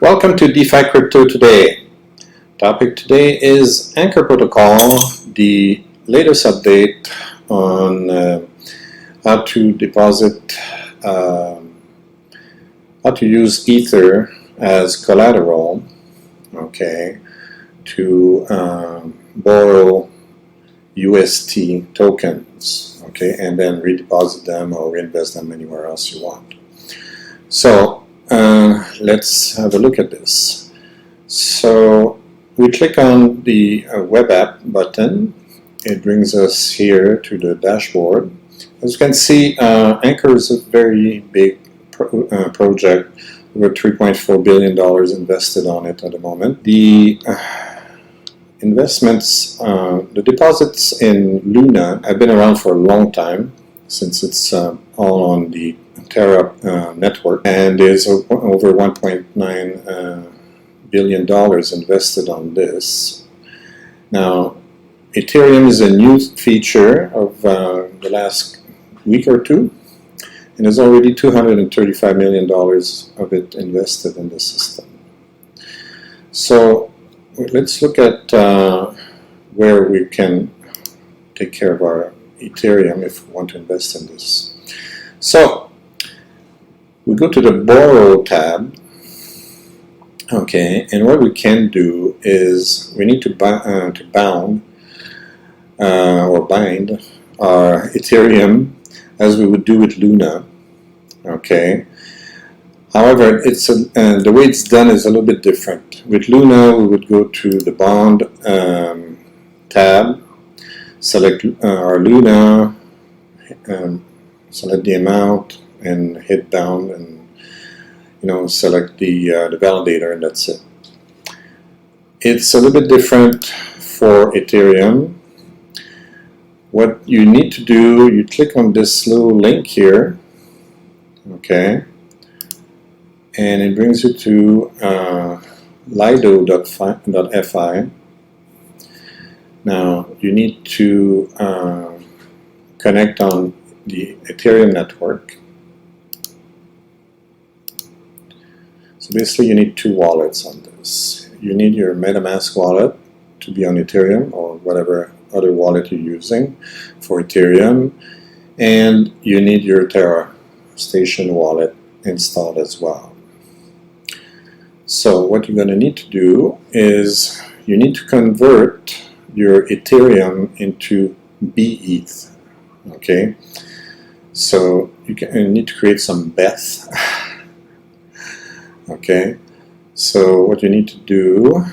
Welcome to DeFi Crypto Today. Topic today is Anchor Protocol, the latest update on how to deposit, how to use Ether as collateral, okay, to borrow UST tokens, okay, and then redeposit them or reinvest them anywhere else you want. So let's have a look at this. So we click on the web app button. It brings us here to the dashboard. As you can see, Anchor is a very big project. Over $3.4 billion invested on it at the moment. The investments, the deposits in Luna have been around for a long time, since it's all on the Terra network, and there's over $1.9 billion invested on this. Now, Ethereum is a new feature of the last week or two, and there's already $235 million of it invested in the system. So let's look at where we can take care of our Ethereum if we want to invest in this. So we go to the Borrow tab, okay, and what we can do is we need to bind our Ethereum as we would do with Luna, okay. However, it's the way it's done is a little bit different. With Luna, we would go to the Bond tab, select our Luna, select the amount, and hit down, and select the validator, and that's it. It's a little bit different for Ethereum. What you need to do, you click on this little link here, okay, and it brings you to lido.fi. Now you need to connect on the Ethereum network. So basically you need two wallets on this. You need your MetaMask wallet to be on Ethereum, or whatever other wallet you're using for Ethereum, and you need your Terra station wallet installed as well. So what you're going to need to do is you need to convert your Ethereum into BETH, okay? So you need to create some BETH. Okay, so what you need to do,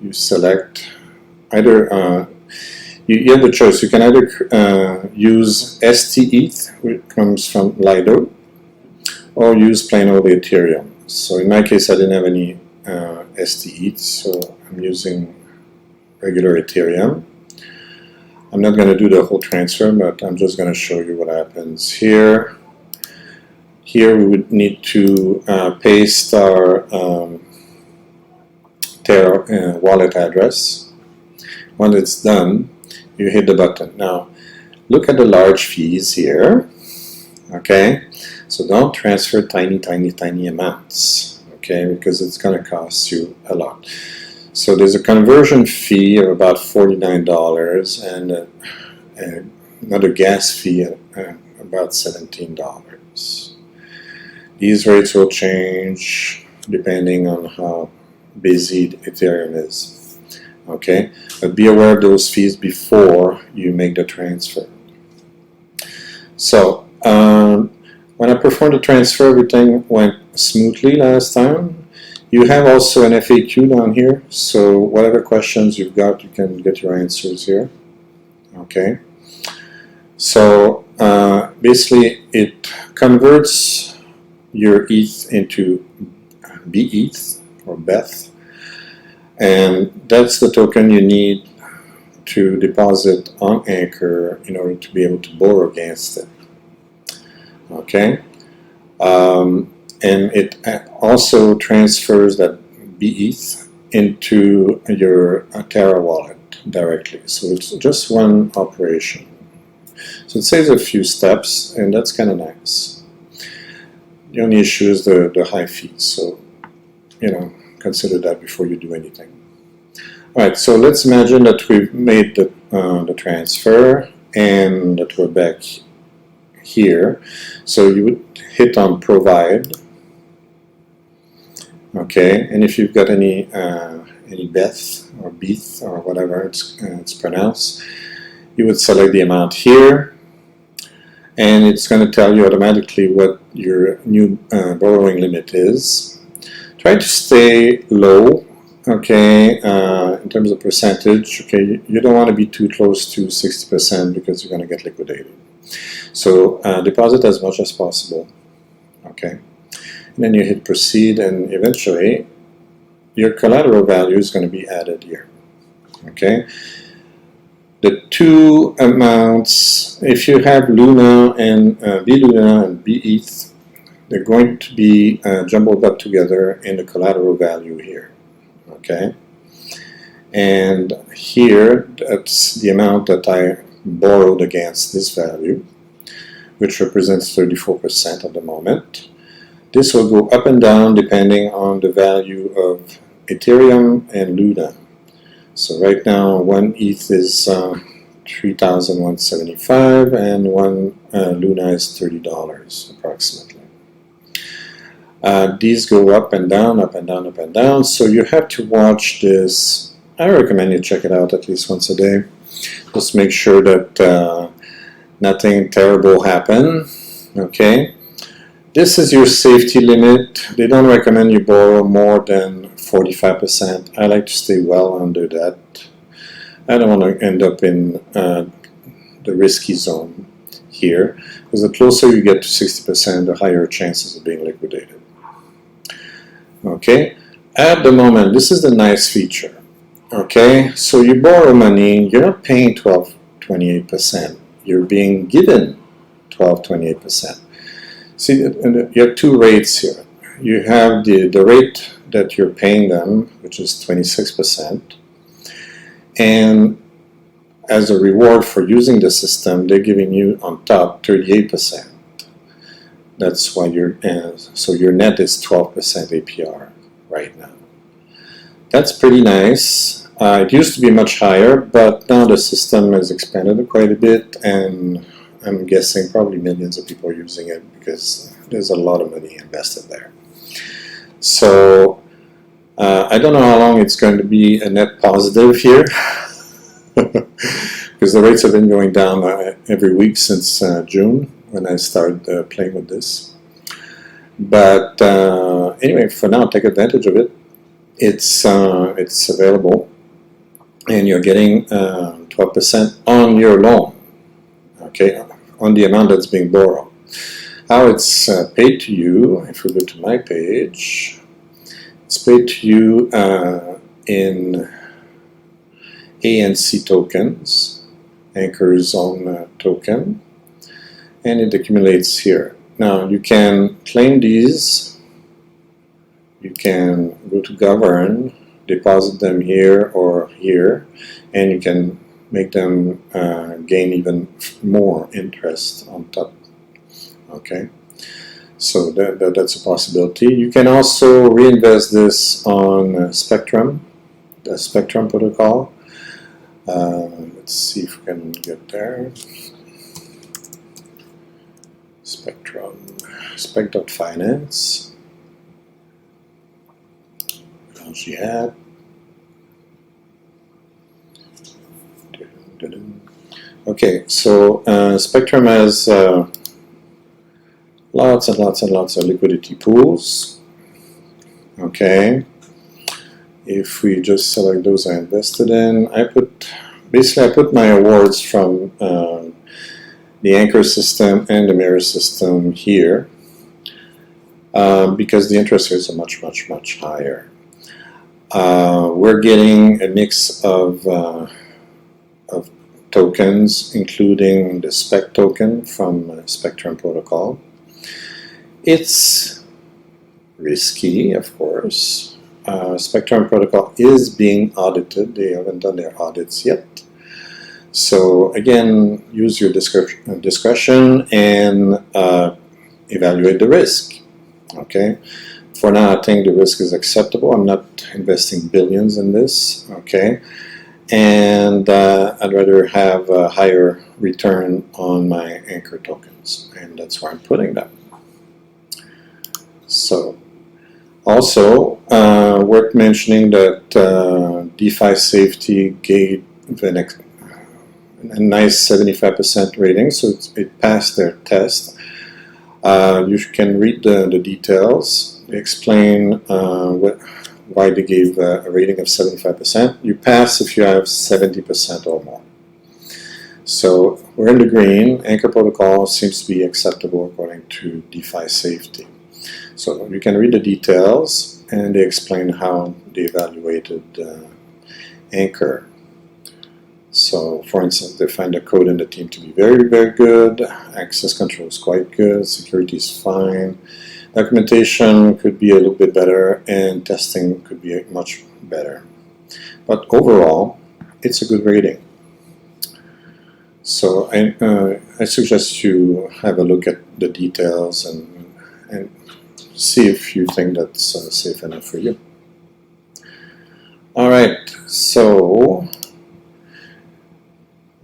you select either, you have the choice. You can either use STETH, which comes from Lido, or use plain old Ethereum. So in my case, I didn't have any STETH, so I'm using regular Ethereum. I'm not going to do the whole transfer, but I'm just going to show you what happens here. Here we would need to paste our Terra wallet address. Once it's done, you hit the button. Now, look at the large fees here, okay? So don't transfer tiny amounts, okay? Because it's going to cost you a lot. So there's a conversion fee of about $49 and another gas fee of about $17. These rates will change depending on how busy Ethereum is, okay? But be aware of those fees before you make the transfer. So when I performed the transfer, everything went smoothly last time. You have also an FAQ down here, so whatever questions you've got, you can get your answers here, okay? So basically it converts your ETH into BETH or BETH, and that's the token you need to deposit on Anchor in order to be able to borrow against it, okay? And it also transfers that BETH into your Terra wallet directly, so it's just one operation. So it saves a few steps, and that's kind of nice. The only issue is the high fees, so consider that before you do anything. All right, so let's imagine that we've made the transfer and that we're back here. So you would hit on provide. Okay, and if you've got any Beth or Beeth or whatever it's pronounced, you would select the amount here, and it's going to tell you automatically what your new borrowing limit is. Try to stay low, okay, in terms of percentage. Okay, you don't want to be too close to 60% because you're going to get liquidated. So deposit as much as possible, okay. And then you hit proceed, and eventually your collateral value is going to be added here. Okay. The two amounts, if you have Luna and VLuna and BETH, they're going to be jumbled up together in the collateral value here. Okay. And here, that's the amount that I borrowed against this value, which represents 34% at the moment. This will go up and down depending on the value of Ethereum and Luna. So right now, 1 ETH is 3,175 and 1 Luna is $30 approximately. These go up and down, up and down, up and down. So you have to watch this. I recommend you check it out at least once a day. Just make sure that nothing terrible happens. Okay. This is your safety limit. They don't recommend you borrow more than 45%. I like to stay well under that. I don't want to end up in the risky zone here, because the closer you get to 60%, the higher chances of being liquidated. Okay, at the moment, this is the nice feature. Okay, so you borrow money, you're not paying 12.28%. You're being given 12.28%. See, you have two rates here. You have the rate that you're paying them, which is 26%, and as a reward for using the system, they're giving you on top 38%. That's why so your net is 12% APR right now. That's pretty nice. It used to be much higher, but now the system has expanded quite a bit, and I'm guessing probably millions of people are using it because there's a lot of money invested there. So I don't know how long it's going to be a net positive here because the rates have been going down every week since June when I started playing with this. But anyway, for now, take advantage of it. It's available, and you're getting 12% on your loan. Okay, on the amount that's being borrowed. How it's paid to you, if we go to my page, it's paid to you in ANC tokens, Anchor's own token, and it accumulates here. Now you can claim these, you can go to govern, deposit them here or here, and you can make them gain even more interest on top. Okay, so that's a possibility. You can also reinvest this on Spectrum, the Spectrum protocol. Let's see if we can get there. Spectrum, spec.finance. Jihad. Okay, so Spectrum has lots and lots and lots of liquidity pools. Okay, if we just select those I invested in, I put my awards from the Anchor system and the Mirror system here because the interest rates are much, much, much higher. We're getting a mix of tokens, including the SPEC token from Spectrum Protocol. It's risky, of course. Spectrum Protocol is being audited. They haven't done their audits yet. So again, use your discretion and evaluate the risk. Okay. For now, I think the risk is acceptable. I'm not investing billions in this, okay? And I'd rather have a higher return on my anchor tokens, and that's where I'm putting them. So, also worth mentioning that DeFi Safety gave a nice 75% rating, so it passed their test. You can read the details. They explain why they gave a rating of 75%. You pass if you have 70% or more. So we're in the green. Anchor protocol seems to be acceptable according to DeFi Safety. So you can read the details, and they explain how they evaluated Anchor. So, for instance, they find the code in the team to be very, very good. Access control is quite good. Security is fine. Documentation could be a little bit better, and testing could be much better. But overall, it's a good rating. So I suggest you have a look at the details and see if you think that's safe enough for you. All right, so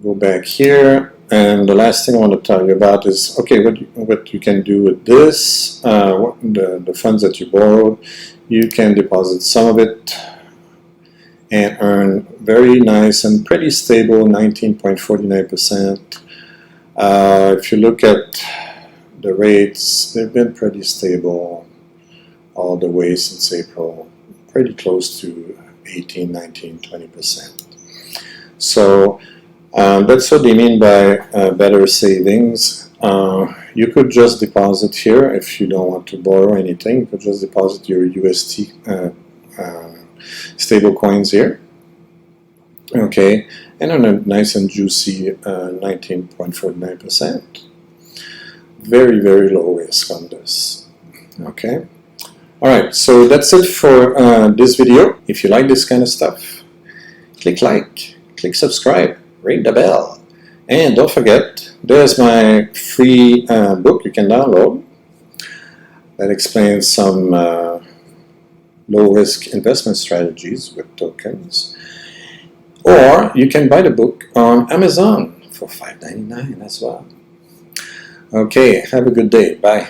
go back here, and the last thing I want to tell you about is, okay, what you can do with this, the funds that you borrowed, you can deposit some of it and earn very nice and pretty stable 19.49%. If you look at the rates, they've been pretty stable all the way since April, pretty close to 18, 19, 20%. So that's what they mean by better savings. You could just deposit here if you don't want to borrow anything. You could just deposit your UST stable coins here. Okay, and on a nice and juicy 19.49%. Very, very low risk on this. Okay. Alright, so that's it for this video. If you like this kind of stuff, click like, click subscribe, ring the bell, and don't forget, there's my free book you can download that explains some low-risk investment strategies with tokens. Or you can buy the book on Amazon for $5.99 as well. Okay, have a good day. Bye.